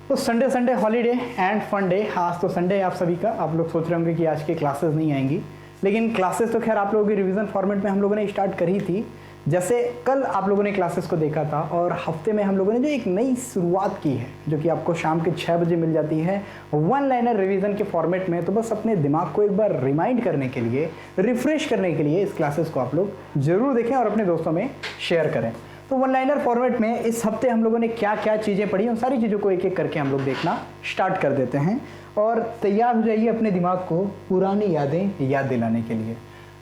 तो Sunday Sunday holiday and fun day. आज तो संडे है आप सभी का। आप लोग सोच रहे होंगे कि आज की क्लासेस नहीं आएंगी, लेकिन क्लासेस तो खैर आप लोगों की रिवीजन फॉर्मेट में हम लोगों ने स्टार्ट करी थी। जैसे कल आप लोगों ने क्लासेस को देखा था और हफ्ते में हम लोगों ने जो एक नई शुरुआत की है जो कि आपको शाम के 6 बजे मिल जाती है वन लाइनर रिवीजन के फॉर्मेट में। तो बस अपने दिमाग को एक बार रिमाइंड करने के लिए, रिफ्रेश करने के लिए इस क्लासेस को आप लोग जरूर देखें और अपने दोस्तों में शेयर करें। तो वन लाइनर फॉर्मेट में इस हफ्ते हम लोगों ने क्या क्या चीज़ें पढ़ी, उन सारी चीज़ों को एक एक करके हम लोग देखना स्टार्ट कर देते हैं और तैयार हो जाइए अपने दिमाग को पुरानी यादें याद दिलाने के लिए।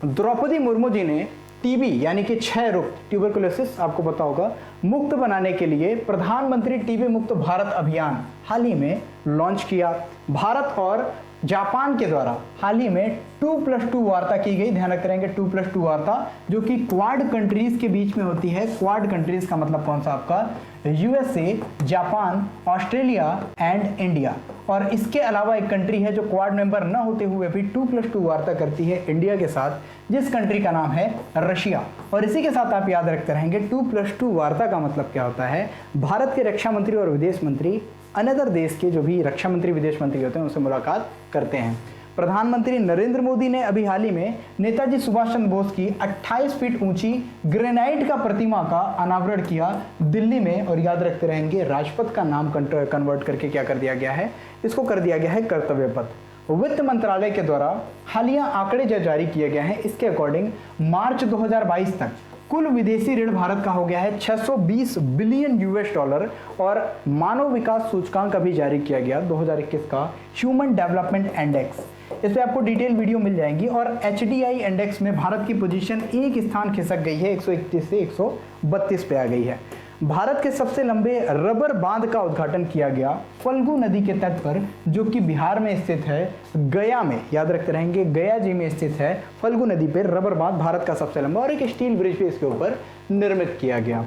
द्रौपदी मुर्मू जी ने टीबी यानी कि क्षय रोग, ट्यूबरकुलोसिस आपको पता होगा, मुक्त बनाने के लिए प्रधानमंत्री टीबी मुक्त भारत अभियान हाल ही में लॉन्च किया। भारत और जापान के द्वारा हाल ही में 2+2 वार्ता की गई। ध्यान रख रहेंगे 2+2 वार्ता जो कि क्वाड कंट्रीज के बीच में होती है। क्वाड कंट्रीज का मतलब कौन सा आपका USA, Japan, Australia and India. और इसके अलावा एक कंट्री है जो क्वाड मेंबर न होते हुए भी 2+2 वार्ता करती है इंडिया के साथ, जिस कंट्री का नाम है रशिया। और इसी के साथ आप याद रखते रहेंगे 2+2 वार्ता का मतलब क्या होता है। भारत के रक्षा मंत्री और विदेश मंत्री अनदर देश के जो भी रक्षा मंत्री विदेश मंत्री होते हैं उनसे मुलाकात करते हैं। प्रधानमंत्री नरेंद्र मोदी ने अभी हाल ही में नेताजी सुभाष चंद्र बोस की 28 फीट ऊंची ग्रेनाइट का प्रतिमा का अनावरण किया दिल्ली में। और याद रखते रहेंगे राजपथ का नाम कन्वर्ट करके क्या कर दिया गया है, इसको कर दिया गया है कर्तव्य पथ। वित्त मंत्रालय के द्वारा हालिया आंकड़े जो जारी किए गए हैं इसके अकॉर्डिंग मार्च 2022 तक कुल विदेशी ऋण भारत का हो गया है 620 बिलियन US डॉलर। और मानव विकास सूचकांक अभी जारी किया गया 2021 का ह्यूमन डेवलपमेंट इंडेक्स, इस पे आपको डिटेल वीडियो मिल जाएंगी। और HDI इंडेक्स में भारत की पोजीशन एक स्थान खिसक गई है, 131 से 132 पे आ गई है। भारत के सबसे लंबे रबर बांध का उद्घाटन किया गया फल्गु नदी के तट पर जो कि बिहार में स्थित है, गया में। याद रखते रहेंगे गया जी में स्थित है फल्गु नदी पर रबर बांध, भारत का सबसे लंबा, और एक स्टील ब्रिज भी इसके ऊपर निर्मित किया गया।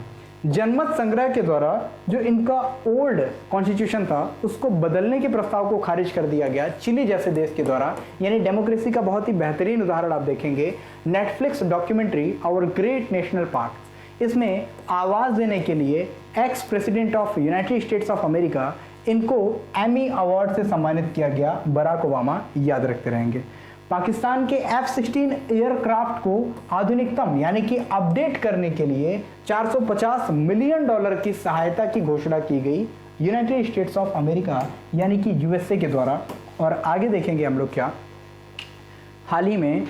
जनमत संग्रह के द्वारा जो इनका ओल्ड कॉन्स्टिट्यूशन था उसको बदलने के प्रस्ताव को खारिज कर दिया गया चिली जैसे देश के द्वारा। यानी डेमोक्रेसी का बहुत ही बेहतरीन उदाहरण आप देखेंगे Netflix documentary our great national park. इसमें आवाज देने के लिए ex president of United States of America, इनको एमी अवार्ड से सम्मानित किया गया, बराक ओबामा। याद रखते रहेंगे। पाकिस्तान के F-16 एयरक्राफ्ट को आधुनिकतम यानी कि अपडेट करने के लिए 450 मिलियन डॉलर की सहायता की घोषणा की गई यूनाइटेड स्टेट्स ऑफ अमेरिका यानी कि यूएसए के द्वारा। और आगे देखेंगे हम लोग क्या, हाल ही में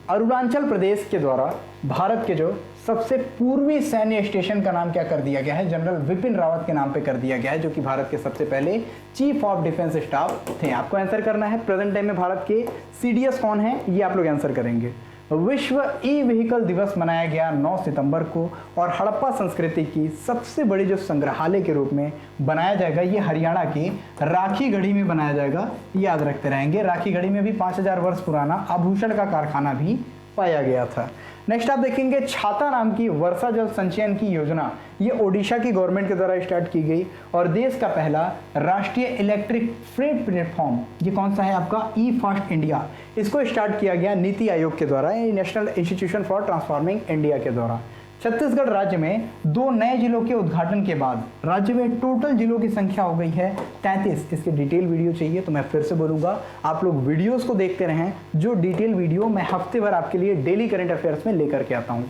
अरुणाचल प्रदेश के द्वारा भारत के जो सबसे पूर्वी सैन्य स्टेशन का नाम क्या कर दिया गया है, जनरल विपिन रावत के नाम पे कर दिया गया है, जो कि भारत के सबसे पहले चीफ ऑफ डिफेंस स्टाफ थे। आपको आंसर करना है प्रेजेंट टाइम में भारत के CDS कौन है, ये आप लोग आंसर करेंगे। विश्व ई व्हीकल दिवस मनाया गया 9 सितंबर को और हड़प्पा संस्कृति की सबसे बड़ी जो संग्रहालय के रूप में बनाया जाएगा ये हरियाणा की राखीगढ़ी में बनाया जाएगा। याद रखते रहेंगे राखीगढ़ी में भी 5000 वर्ष पुराना आभूषण का कारखाना भी पाया गया था। नेक्स्ट आप देखेंगे छाता नाम की वर्षा जल संचयन की योजना, ये ओडिशा की गवर्नमेंट के द्वारा स्टार्ट की गई। और देश का पहला राष्ट्रीय इलेक्ट्रिक फ्रेट प्लेटफॉर्म ये कौन सा है आपका, ई-फास्ट इंडिया, इसको स्टार्ट किया गया नीति आयोग के द्वारा, national institution for transforming India के द्वारा। छत्तीसगढ़ राज्य में 2 नए जिलों के उद्घाटन के बाद राज्य में टोटल जिलों की संख्या हो गई है 33। इसके डिटेल वीडियो चाहिए तो मैं फिर से बोलूंगा, आप लोग वीडियोस को देखते रहें, जो डिटेल वीडियो मैं हफ्ते भर आपके लिए डेली करंट अफेयर्स में लेकर के आता हूं।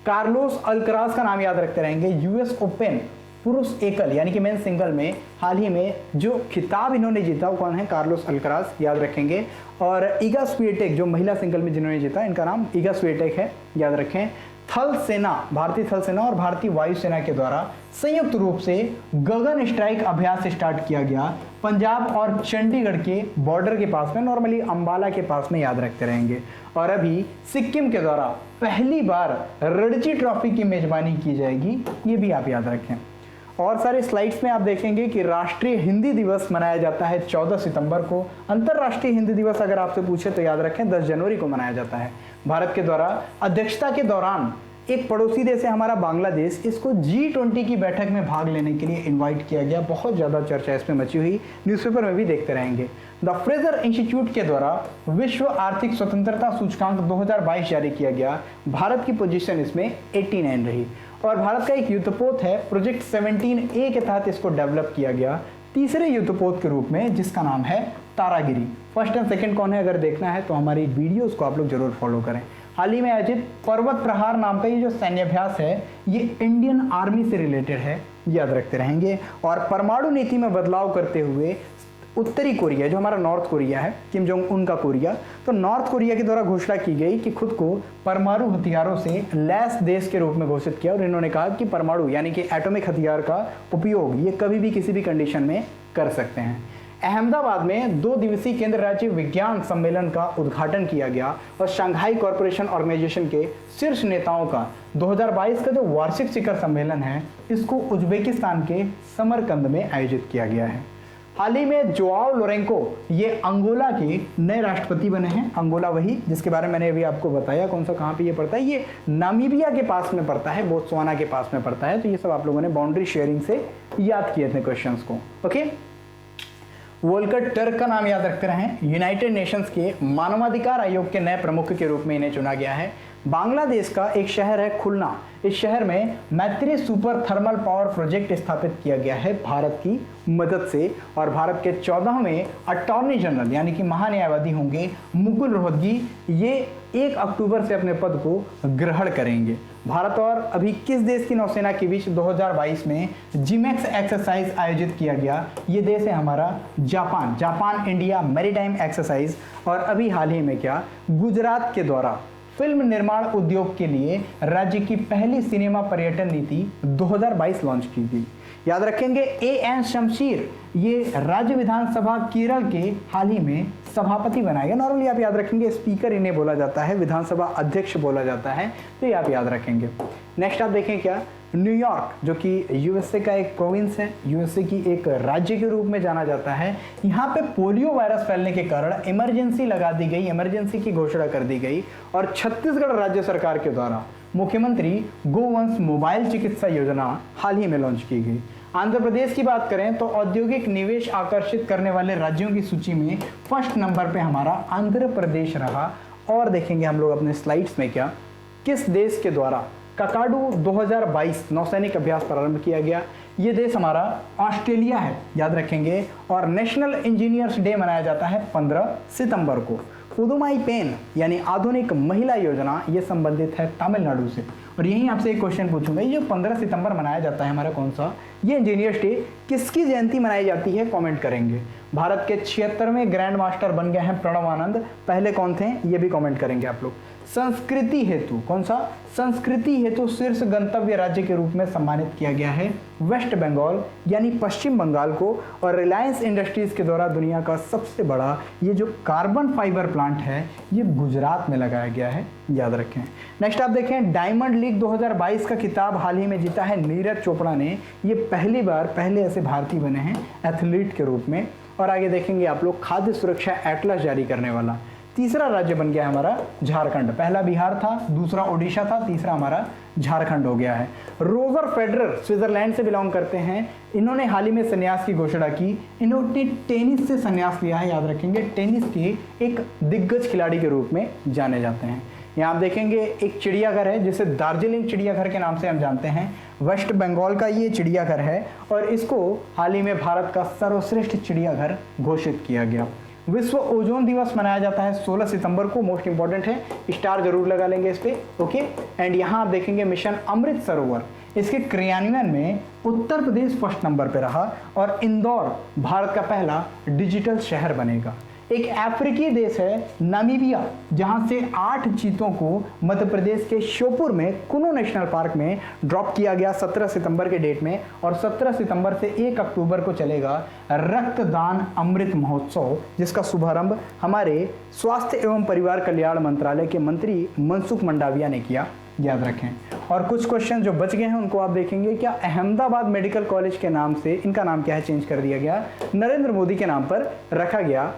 कार्लोस अल्कराज का नाम याद रखते रहेंगे। US ओपन पुरुष एकल यानी कि मेन सिंगल में हाल ही में जो खिताब इन्होंने जीता वो कौन है, कार्लोस अल्कराज, याद रखेंगे। और इगा स्वीटेक जो महिला सिंगल में जिन्होंने जीता इनका नाम इगा स्वीटेक है, याद रखें। थल सेना, भारतीय थल सेना और भारतीय वायुसेना के द्वारा संयुक्त रूप से गगन स्ट्राइक अभ्यास स्टार्ट किया गया पंजाब और चंडीगढ़ के बॉर्डर के पास में, नॉर्मली अंबाला के पास में, याद रखते रहेंगे। और अभी सिक्किम के द्वारा पहली बार रणजी ट्रॉफी की मेजबानी की जाएगी, ये भी आप याद रखें। और सारे स्लाइड्स में आप देखेंगे कि राष्ट्रीय हिंदी दिवस मनाया जाता है 14 सितंबर को। अंतर्राष्ट्रीय हिंदी दिवस अगर आपसे पूछे तो याद रखें 10 जनवरी को मनाया जाता है। भारत के द्वारा अध्यक्षता के दौरान एक पड़ोसी देश है हमारा बांग्लादेश, इसको G20 की बैठक में भाग लेने के लिए इनवाइट किया गया। बहुत ज़्यादा चर्चा इसमें मची हुई, न्यूज़पेपर में भी देखते रहेंगे। द फ्रेजर इंस्टीट्यूट के द्वारा विश्व आर्थिक स्वतंत्रता सूचकांक 2022 जारी किया गया। भारत की पोजीशन इसमें 89 रही। और भारत का एक युद्धपोत है प्रोजेक्ट 17A के तहत इसको डेवलप किया गया। तीसरे युद्धपोत के रूप में, जिसका नाम है तारागिरी। फर्स्ट एंड सेकंड कौन है अगर देखना है तो हमारी वीडियोस को आप लोग जरूर फॉलो करें। हाल ही में आयोजित पर्वत प्रहार नाम का ये जो सैन्याभ्यास है ये इंडियन आर्मी से रिलेटेड है, याद रखते रहेंगे। और परमाणु नीति में बदलाव करते हुए उत्तरी कोरिया, जो हमारा नॉर्थ कोरिया है, किम जोंग उन का कोरिया, तो नॉर्थ कोरिया के द्वारा घोषणा की गई कि खुद को परमाणु हथियारों से लैस देश के रूप में घोषित किया। और इन्होंने कहा कि परमाणु यानी कि एटॉमिक हथियार का उपयोग ये कभी भी किसी भी कंडीशन में कर सकते हैं। अहमदाबाद में 2 दिवसीय केंद्र राज्य विज्ञान सम्मेलन का उद्घाटन किया गया और शंघाई कॉरपोरेशन ऑर्गेनाइजेशन के शीर्ष नेताओं का 2022 का जो वार्षिक शिखर सम्मेलन है इसको उज्बेकिस्तान के समरकंद में आयोजित किया गया है। हाल ही में जोआओ लोरेंको ये अंगोला के नए राष्ट्रपति बने हैं। अंगोला वही जिसके बारे में मैंने अभी आपको बताया, कौन सा कहाँ पे ये पड़ता है, ये नामीबिया के पास में पड़ता है, बोत्सवाना के पास में पड़ता है। तो ये सब आप लोगों ने बाउंड्री शेयरिंग से याद किए थे क्वेश्चंस को। ओके, वोल्कर टर्क का नाम याद रखते रहें। यूनाइटेड नेशंस के मानवाधिकार आयोग के नए प्रमुख के रूप में इन्हें चुना गया है। बांग्लादेश का एक शहर है खुलना, इस शहर में मैत्री सुपर थर्मल पावर प्रोजेक्ट स्थापित किया गया है भारत की मदद से। और भारत के 14वें अटॉर्नी जनरल यानी कि महान्यायवादी होंगे मुकुल रोहतगी, ये 1 अक्टूबर से अपने पद को ग्रहण करेंगे। भारत और अभी किस देश की नौसेना के बीच 2022 में जिमेक्स एक्सरसाइज आयोजित किया गया? ये देश है हमारा Japan, Japan India maritime exercise. और अभी हाल ही में क्या गुजरात के द्वारा फिल्म निर्माण उद्योग के लिए राज्य की पहली सिनेमा पर्यटन नीति 2022 लॉन्च की गई। याद रखेंगे एएन शमशीर ये राज्य विधानसभा केरल के हाल ही में सभापति बनाए गए। नॉर्मली आप याद रखेंगे स्पीकर इन्हें बोला जाता है, विधानसभा अध्यक्ष बोला जाता है, तो ये आप याद रखेंगे। नेक्स्ट आप देखें क्या, न्यूयॉर्क जो कि यूएसए का एक प्रोविंस है, यूएसए की एक राज्य के रूप में जाना जाता है। यहाँ पे पोलियो वायरस फैलने के कारण इमरजेंसी लगा दी गई, इमरजेंसी की घोषणा कर दी गई। और छत्तीसगढ़ राज्य सरकार के द्वारा मुख्यमंत्री गोवंश मोबाइल चिकित्सा योजना हाल ही में लॉन्च की गई। आंध्र प्रदेश की बात करें तो औद्योगिक निवेश आकर्षित करने वाले राज्यों की सूची में फर्स्ट नंबर पे हमारा आंध्र प्रदेश रहा। और देखेंगे हम लोग अपने स्लाइड्स में क्या, किस देश के द्वारा ककाडू 2022 नौसैनिक अभ्यास प्रारंभ किया गया? ये देश हमारा ऑस्ट्रेलिया है, याद रखेंगे। और नेशनल इंजीनियर्स डे मनाया जाता है 15 सितंबर को। पुदुमाई पेन यानी आधुनिक महिला योजना ये संबंधित है तमिलनाडु से। और यहीं आपसे एक क्वेश्चन पूछूंगा, ये जो 15 सितंबर मनाया जाता है हमारा कौन सा, ये इंजीनियर्स डे किसकी जयंती मनाई जाती है? कमेंट करेंगे। भारत के 76वें ग्रैंड मास्टर बन गए हैं प्रणव आनंद, पहले कौन थे ये भी कमेंट करेंगे आप लोग। संस्कृति हेतु कौन सा, संस्कृति हेतु शीर्ष गंतव्य राज्य के रूप में सम्मानित किया गया है वेस्ट बंगाल यानी पश्चिम बंगाल को। और रिलायंस इंडस्ट्रीज के द्वारा दुनिया का सबसे बड़ा ये जो कार्बन फाइबर प्लांट है ये गुजरात में लगाया गया है, याद रखें। नेक्स्ट आप देखें, डायमंड लीग 2022 का खिताब हाल ही में जीता है नीरज चोपड़ा ने। ये पहली बार पहले ऐसे भारतीय बने हैं एथलीट के रूप में। और आगे देखेंगे आप लोग, खाद्य सुरक्षा एटलस जारी करने वाला तीसरा राज्य बन गया हमारा झारखंड। पहला बिहार था, दूसरा ओडिशा था, तीसरा हमारा झारखंड हो गया है। रोजर फेडरर स्विट्जरलैंड से बिलोंग करते हैं, इन्होंने हाल ही में संन्यास की घोषणा की। इन्होंने टेनिस से संन्यास लिया है, याद रखेंगे टेनिस के एक दिग्गज खिलाड़ी के रूप में जाने जाते हैं। यहाँ आप देखेंगे एक चिड़ियाघर है जिसे दार्जिलिंग चिड़ियाघर के नाम से हम जानते हैं, वेस्ट बंगाल का ये चिड़ियाघर है। और इसको हाल ही में भारत का सर्वश्रेष्ठ चिड़ियाघर घोषित किया गया। विश्व ओजोन दिवस मनाया जाता है 16 सितंबर को, मोस्ट इंपॉर्टेंट है, स्टार जरूर लगा लेंगे इस पे। ओके, एंड यहाँ आप देखेंगे मिशन अमृत सरोवर, इसके क्रियान्वयन में उत्तर प्रदेश फर्स्ट नंबर पे रहा। और इंदौर भारत का पहला डिजिटल शहर बनेगा। एक अफ्रीकी देश है नामीबिया, जहां से 8 चीतों को मध्य प्रदेश के श्योपुर में कुनो नेशनल पार्क में ड्रॉप किया गया 17 सितंबर के डेट में। और 17 सितंबर से 1 अक्टूबर को चलेगा रक्तदान अमृत महोत्सव, जिसका शुभारंभ हमारे स्वास्थ्य एवं परिवार कल्याण मंत्रालय के मंत्री मनसुख मंडाविया ने किया, याद रखें। और कुछ क्वेश्चन जो बच गए हैं उनको आप देखेंगे। क्या अहमदाबाद मेडिकल कॉलेज के नाम से, इनका नाम क्या है, चेंज कर दिया गया, नरेंद्र मोदी के नाम पर रखा गया।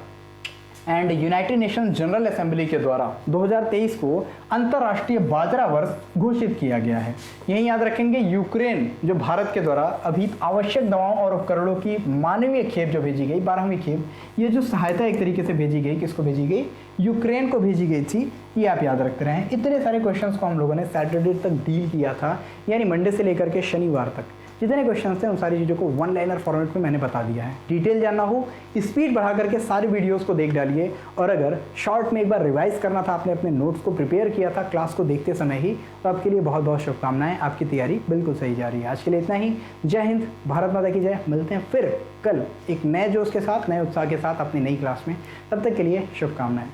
And United nation general assembly के द्वारा 2023 को अंतर्राष्ट्रीय बाजरा वर्ष घोषित किया गया है। यही याद रखेंगे, यूक्रेन जो भारत के द्वारा अभी आवश्यक दवाओं और उपकरणों की मानवीय खेप जो भेजी गई, 12वीं खेप, ये जो सहायता एक तरीके से भेजी गई, किसको भेजी गई, यूक्रेन को भेजी गई थी, ये आप याद रखते रहें। इतने सारे क्वेश्चंस को हम लोगों ने सैटरडे तक डील किया था, यानी मंडे से लेकर के शनिवार तक। जितने क्वेश्चन थे उन सारी चीज़ों को वन लाइनर फॉर्मेट में मैंने बता दिया है। डिटेल जानना हो स्पीड बढ़ा करके सारी वीडियोस को देख डालिए, और अगर शॉर्ट में एक बार रिवाइज करना था, आपने अपने नोट्स को प्रिपेयर किया था क्लास को देखते समय ही, तो आपके लिए बहुत बहुत शुभकामनाएं, आपकी तैयारी बिल्कुल सही जा रही है। आज के लिए इतना ही। जय हिंद, भारत माता की जय। मिलते हैं फिर कल एक नए जोश के साथ, नए उत्साह के साथ अपनी नई क्लास में। तब तक के लिए शुभकामनाएं।